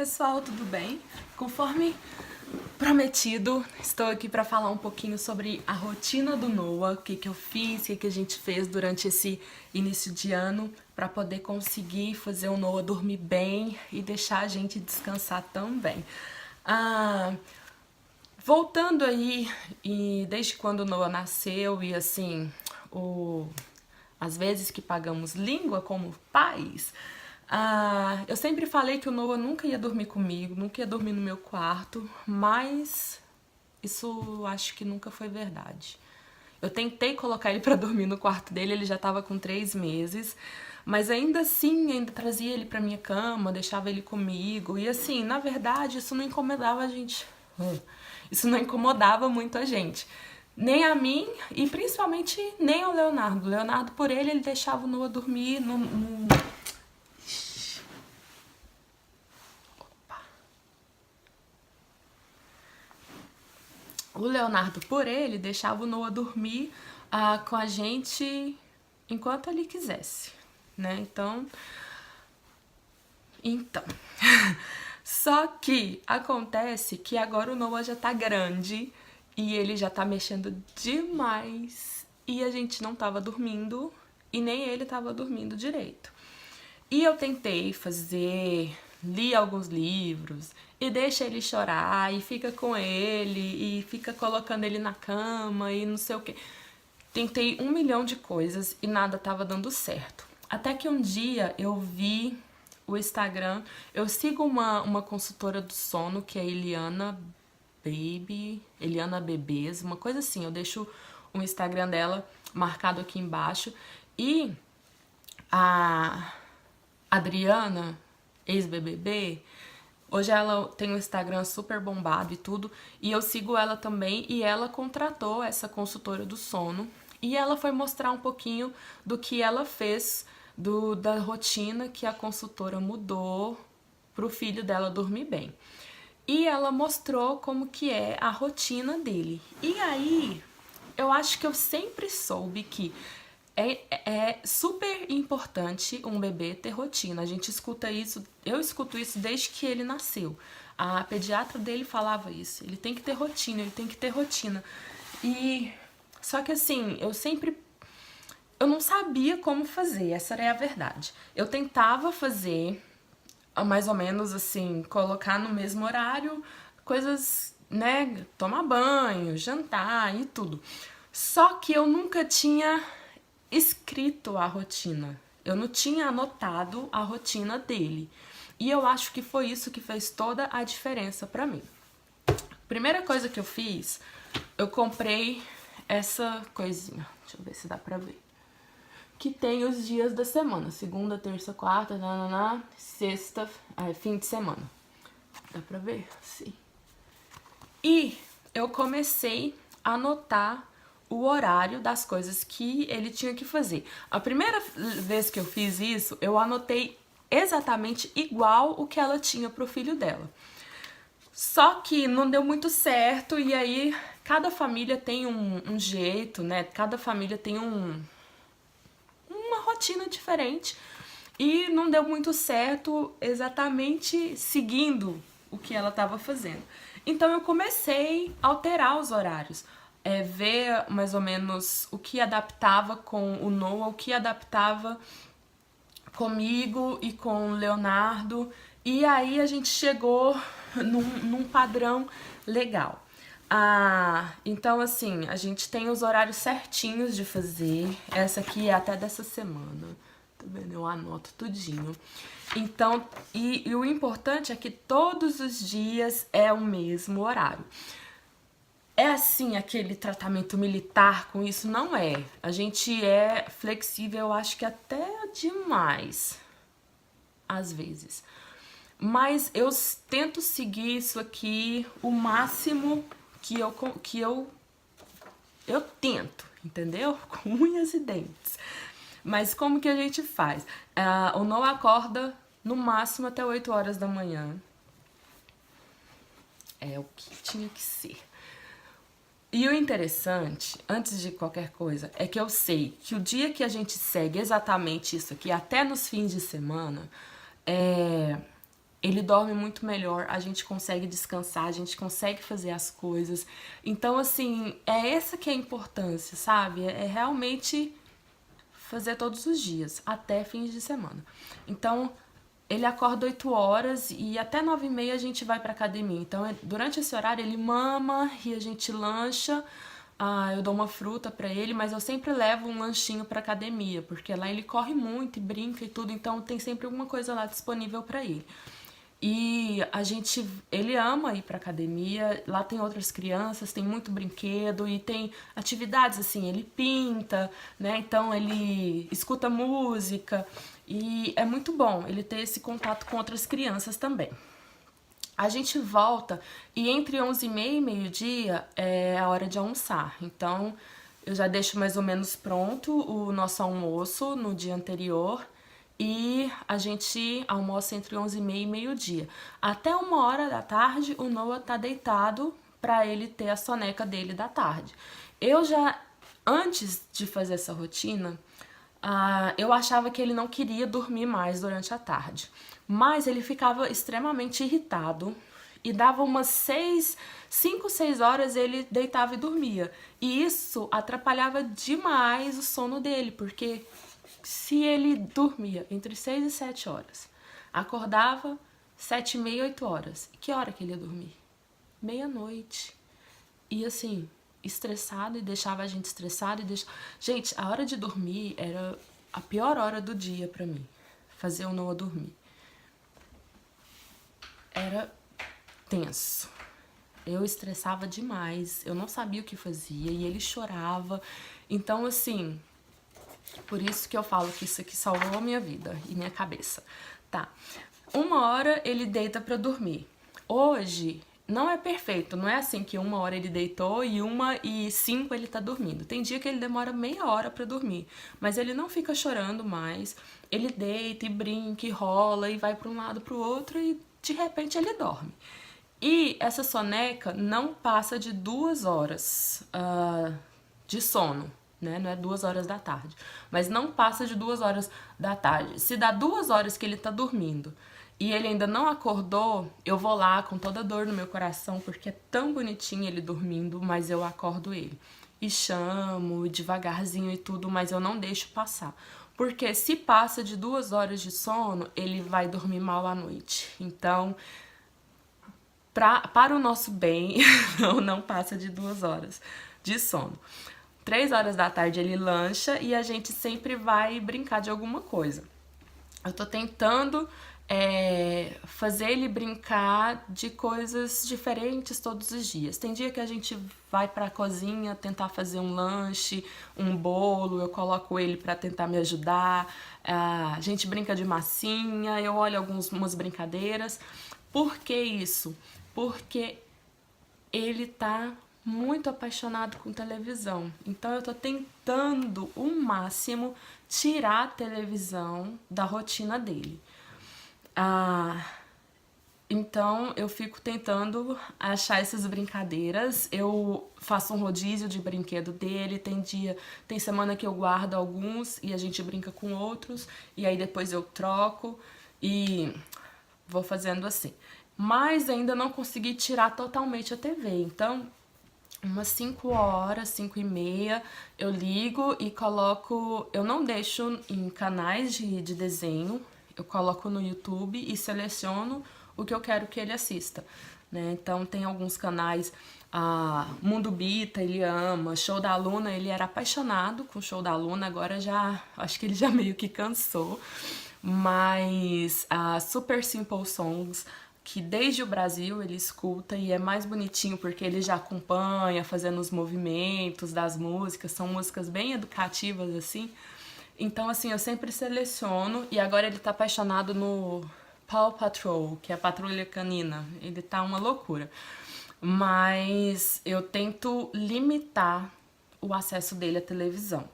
pessoal, tudo bem? Conforme prometido, estou aqui para falar um pouquinho sobre a rotina do Noah, o que eu fiz, o que a gente fez durante esse início de ano para poder conseguir fazer o Noah dormir bem e deixar a gente descansar também. Voltando aí, e desde quando o Noah nasceu e assim, as vezes que pagamos língua como pais, eu sempre falei que o Noah nunca ia dormir comigo, nunca ia dormir no meu quarto, mas isso acho que nunca foi verdade. Eu tentei colocar ele pra dormir no quarto dele, ele já tava com 3 meses, mas ainda assim, ainda trazia ele pra minha cama, deixava ele comigo, e assim, na verdade, isso não incomodava a gente. Isso não incomodava muito a gente. Nem a mim e principalmente nem ao Leonardo. O Leonardo, por ele deixava o Noah dormir no... O Leonardo, por ele, deixava o Noah dormir com a gente enquanto ele quisesse, né? Então... Só que acontece que agora o Noah já tá grande e ele já tá mexendo demais e a gente não tava dormindo e nem ele tava dormindo direito. E eu tentei li alguns livros e deixa ele chorar e fica com ele e fica colocando ele na cama e não sei o que. Tentei 1 milhão de coisas e nada tava dando certo. Até que um dia eu vi o Instagram, eu sigo uma consultora do sono que é a Eliana Bebês, uma coisa assim, eu deixo o Instagram dela marcado aqui embaixo. E a Adriana, ex-BBB, hoje ela tem um Instagram super bombado e tudo, e eu sigo ela também, e ela contratou essa consultora do sono, e ela foi mostrar um pouquinho do que ela fez, da rotina que a consultora mudou pro filho dela dormir bem. E ela mostrou como que é a rotina dele. E aí, eu acho que eu sempre soube que é super importante um bebê ter rotina. A gente escuta isso, eu escuto isso desde que ele nasceu. A pediatra dele falava isso, ele tem que ter rotina, ele tem que ter rotina. E só que assim, eu não sabia como fazer, essa era a verdade. Eu tentava fazer mais ou menos assim, colocar no mesmo horário coisas, né, tomar banho, jantar e tudo. Só que eu nunca tinha escrito a rotina. Eu não tinha anotado a rotina dele. E eu acho que foi isso que fez toda a diferença pra mim. Primeira coisa que eu fiz, eu comprei essa coisinha. Deixa eu ver se dá pra ver. Que tem os dias da semana. Segunda, terça, quarta, sexta, fim de semana. Dá pra ver? Sim. E eu comecei a anotar o horário das coisas que ele tinha que fazer. A primeira vez que eu fiz isso, eu anotei exatamente igual o que ela tinha pro filho dela. Só que não deu muito certo e aí cada família tem um jeito, né? Cada família tem uma rotina diferente e não deu muito certo exatamente seguindo o que ela estava fazendo. Então eu comecei a alterar os horários, ver mais ou menos o que adaptava com o Noah, o que adaptava comigo e com o Leonardo, e aí a gente chegou num padrão legal. Então assim, a gente tem os horários certinhos de fazer. Essa aqui é até dessa semana, tá vendo? Eu anoto tudinho. Então, e o importante é que todos os dias é o mesmo horário. É assim, aquele tratamento militar com isso? Não é. A gente é flexível, eu acho que até demais, às vezes. Mas eu tento seguir isso aqui o máximo que eu tento, entendeu? Com unhas e dentes. Mas como que a gente faz? O Noah acorda no máximo até 8 horas da manhã. É o que tinha que ser. E o interessante, antes de qualquer coisa, é que eu sei que o dia que a gente segue exatamente isso aqui, até nos fins de semana, ele dorme muito melhor, a gente consegue descansar, a gente consegue fazer as coisas. Então, assim, é essa que é a importância, sabe? É realmente fazer todos os dias, até fins de semana. Então, ele acorda 8 horas e até 9h30 a gente vai pra academia. Então, durante esse horário, ele mama e a gente lancha. Eu dou uma fruta pra ele, mas eu sempre levo um lanchinho pra academia, porque lá ele corre muito e brinca e tudo, então tem sempre alguma coisa lá disponível pra ele. E ele ama ir pra academia, lá tem outras crianças, tem muito brinquedo e tem atividades assim, ele pinta, né? Então ele escuta música e é muito bom ele ter esse contato com outras crianças também. A gente volta e entre 11h30 e meio-dia é a hora de almoçar. Então eu já deixo mais ou menos pronto o nosso almoço no dia anterior e a gente almoça entre 11h30 e meio-dia. Até 1h da tarde o Noah tá deitado pra ele ter a soneca dele da tarde. Eu já, antes de fazer essa rotina, eu achava que ele não queria dormir mais durante a tarde. Mas ele ficava extremamente irritado e dava umas 5, 6 horas ele deitava e dormia. E isso atrapalhava demais o sono dele, porque se ele dormia entre 6 e 7 horas, acordava 7h30, 8 horas, que hora que ele ia dormir? Meia-noite. E assim, estressado e deixava a gente estressado e deixava... Gente, a hora de dormir era a pior hora do dia pra mim. Fazer o Noah dormir. Era tenso. Eu estressava demais, eu não sabia o que fazia e ele chorava. Então, assim, por isso que eu falo que isso aqui salvou a minha vida e minha cabeça. Tá, 1h ele deita pra dormir. Hoje não é perfeito, não é assim que 1h ele deitou e 1h05 ele tá dormindo. Tem dia que ele demora meia hora pra dormir, mas ele não fica chorando mais. Ele deita e brinca e rola e vai pra um lado pro outro e de repente ele dorme. E essa soneca não passa de 2 horas de sono, né? Não é 2 horas da tarde, mas não passa de 2 horas da tarde. Se dá 2 horas que ele tá dormindo e ele ainda não acordou, eu vou lá com toda a dor no meu coração, porque é tão bonitinho ele dormindo, mas eu acordo ele. E chamo devagarzinho e tudo, mas eu não deixo passar. Porque se passa de 2 horas de sono, ele vai dormir mal à noite. Então, para o nosso bem, não passa de 2 horas de sono. 3 horas da tarde ele lancha e a gente sempre vai brincar de alguma coisa. Eu tô tentando fazer ele brincar de coisas diferentes todos os dias. Tem dia que a gente vai pra cozinha tentar fazer um lanche, um bolo, eu coloco ele pra tentar me ajudar, a gente brinca de massinha, eu olho algumas brincadeiras. Por que isso? Porque ele tá muito apaixonado com televisão. Então eu tô tentando o máximo tirar a televisão da rotina dele. Então eu fico tentando achar essas brincadeiras. Eu faço um rodízio de brinquedo dele. Tem semana que eu guardo alguns e a gente brinca com outros. E aí depois eu troco e vou fazendo assim. Mas ainda não consegui tirar totalmente a TV. Então, umas 5 horas, 5h30, eu ligo e coloco... Eu não deixo em canais de desenho, eu coloco no YouTube e seleciono o que eu quero que ele assista, né? Então tem alguns canais, Mundo Bita, ele ama, Show da Luna, ele era apaixonado com o Show da Luna, agora acho que ele já meio que cansou, mas Super Simple Songs, que desde o Brasil ele escuta e é mais bonitinho porque ele já acompanha fazendo os movimentos das músicas, são músicas bem educativas assim. Então assim, eu sempre seleciono e agora ele tá apaixonado no Paw Patrol, que é a Patrulha Canina. Ele tá uma loucura. Mas eu tento limitar o acesso dele à televisão.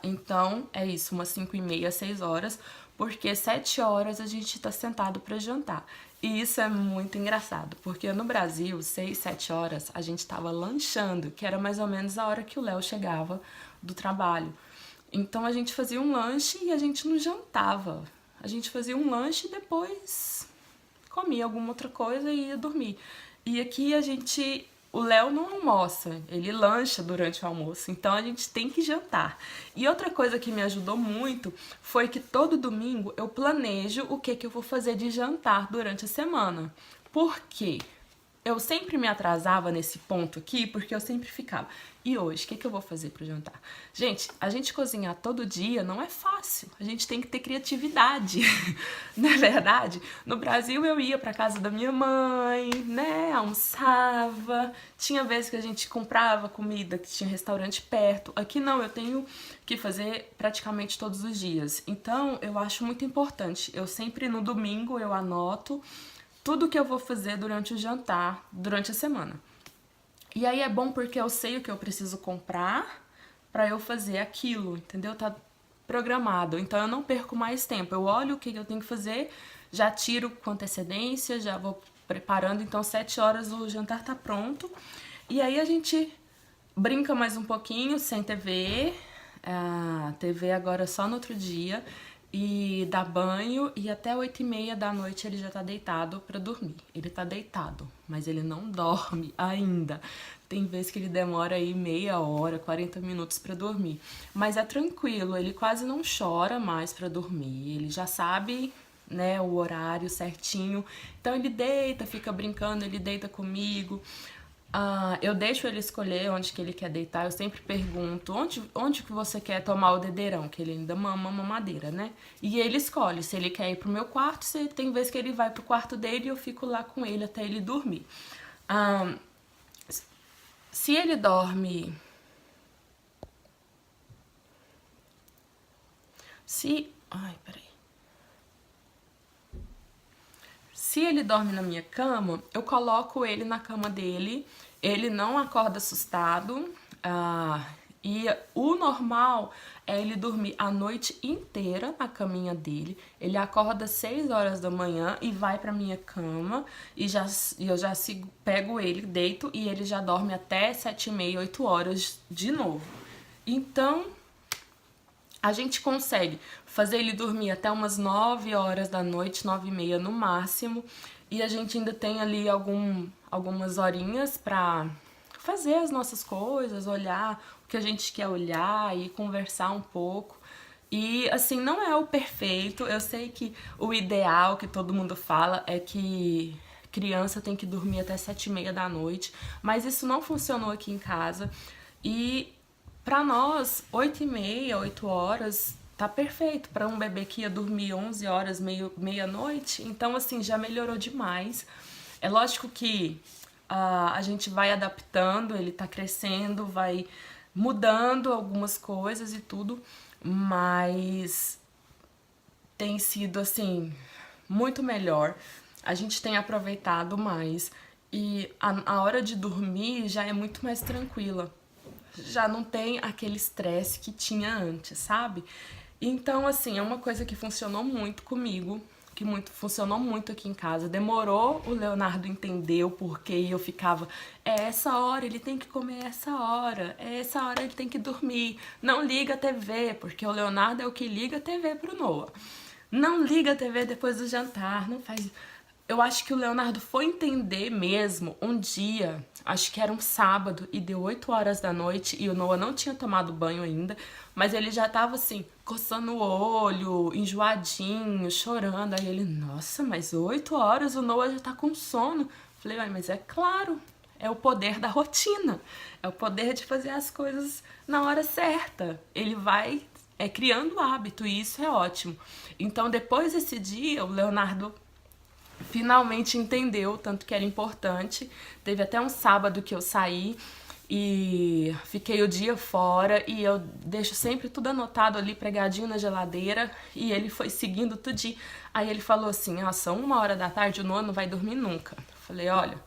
Então é isso, umas 5h30, 6 horas, porque 7 horas a gente tá sentado pra jantar. E isso é muito engraçado, porque no Brasil, 6, 7 horas, a gente tava lanchando, que era mais ou menos a hora que o Léo chegava do trabalho. Então a gente fazia um lanche e a gente não jantava. A gente fazia um lanche e depois comia alguma outra coisa e ia dormir. E aqui o Léo não almoça, ele lancha durante o almoço, então a gente tem que jantar. E outra coisa que me ajudou muito foi que todo domingo eu planejo o que eu vou fazer de jantar durante a semana. Por quê? Eu sempre me atrasava nesse ponto aqui, porque eu sempre ficava, e hoje, o que eu vou fazer pro jantar? Gente, a gente cozinhar todo dia não é fácil, a gente tem que ter criatividade, não é verdade? No Brasil eu ia pra casa da minha mãe, né, almoçava, tinha vezes que a gente comprava comida, que tinha restaurante perto, aqui não, eu tenho que fazer praticamente todos os dias, então eu acho muito importante, eu sempre no domingo eu anoto tudo que eu vou fazer durante o jantar, durante a semana. E aí é bom porque eu sei o que eu preciso comprar pra eu fazer aquilo, entendeu? Tá programado. Então eu não perco mais tempo. Eu olho o que eu tenho que fazer, já tiro com antecedência, já vou preparando. Então 7 horas o jantar tá pronto. E aí a gente brinca mais um pouquinho sem TV. A TV agora só no outro dia. E dá banho e até 8h30 da noite ele já tá deitado pra dormir. Ele tá deitado, mas ele não dorme ainda. Tem vezes que ele demora aí meia hora, 40 minutos pra dormir. Mas é tranquilo, ele quase não chora mais pra dormir. Ele já sabe, né, o horário certinho. Então ele deita, fica brincando, ele deita comigo. Eu deixo ele escolher onde que ele quer deitar. Eu sempre pergunto onde que você quer tomar o dedeirão, que ele ainda mama mamadeira, né? E ele escolhe se ele quer ir pro meu quarto, se tem vezes que ele vai pro quarto dele e eu fico lá com ele até ele dormir. Se ele dorme... Ai, peraí. Se ele dorme na minha cama, eu coloco ele na cama dele, ele não acorda assustado, e o normal é ele dormir a noite inteira na caminha dele, ele acorda 6 horas da manhã e vai pra minha cama, e eu já pego ele, deito, e ele já dorme até 7h30, 8 horas de novo. Então... a gente consegue fazer ele dormir até umas 9 horas da noite, 9h30 no máximo. E a gente ainda tem ali algumas horinhas pra fazer as nossas coisas, olhar o que a gente quer olhar e conversar um pouco. E assim, não é o perfeito. Eu sei que o ideal que todo mundo fala é que criança tem que dormir até 7h30 da noite. Mas isso não funcionou aqui em casa. E... pra nós, 8h30, 8 horas, tá perfeito. Pra um bebê que ia dormir 11 horas, meia-noite, então assim, já melhorou demais. É lógico que a gente vai adaptando, ele tá crescendo, vai mudando algumas coisas e tudo, mas tem sido assim, muito melhor. A gente tem aproveitado mais e a hora de dormir já é muito mais tranquila. Já não tem aquele estresse que tinha antes, sabe? Então, assim, é uma coisa que funcionou muito comigo, funcionou muito aqui em casa. Demorou o Leonardo entender o porquê e eu ficava, é essa hora, ele tem que comer essa hora, é essa hora ele tem que dormir. Não liga a TV, porque o Leonardo é o que liga a TV pro Noah. Não liga a TV depois do jantar, não faz... Eu acho que o Leonardo foi entender mesmo um dia, acho que era um sábado, e deu 8 horas da noite e o Noah não tinha tomado banho ainda, mas ele já tava assim, coçando o olho, enjoadinho, chorando. Aí ele, nossa, mas 8 horas o Noah já tá com sono. Falei, mas é claro, é o poder da rotina, é o poder de fazer as coisas na hora certa. Ele vai criando hábito e isso é ótimo. Então depois desse dia, o Leonardo finalmente entendeu tanto que era importante. Teve até um sábado que eu saí e fiquei o dia fora e eu deixo sempre tudo anotado ali, pregadinho na geladeira, e ele foi seguindo tudinho. Aí ele falou assim, são 1 hora da tarde, o Noah não vai dormir nunca. Falei, olha,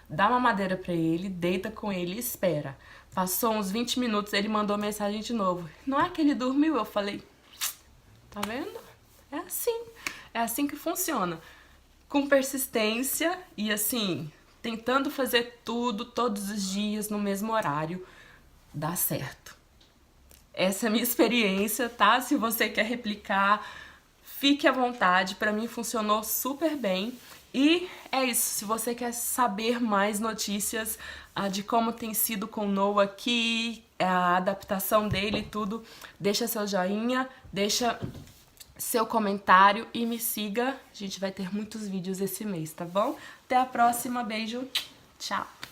dá uma madeira pra ele, deita com ele e espera. Passou uns 20 minutos, ele mandou mensagem de novo. Não é que ele dormiu? Eu falei, tá vendo? É assim que funciona. Com persistência e assim, tentando fazer tudo todos os dias no mesmo horário, dá certo. Essa é a minha experiência, tá? Se você quer replicar, fique à vontade, pra mim funcionou super bem. E é isso, se você quer saber mais notícias de como tem sido com o Noah aqui, a adaptação dele e tudo, deixa seu joinha, deixa seu comentário e me siga. A gente vai ter muitos vídeos esse mês, tá bom? Até a próxima, beijo, tchau!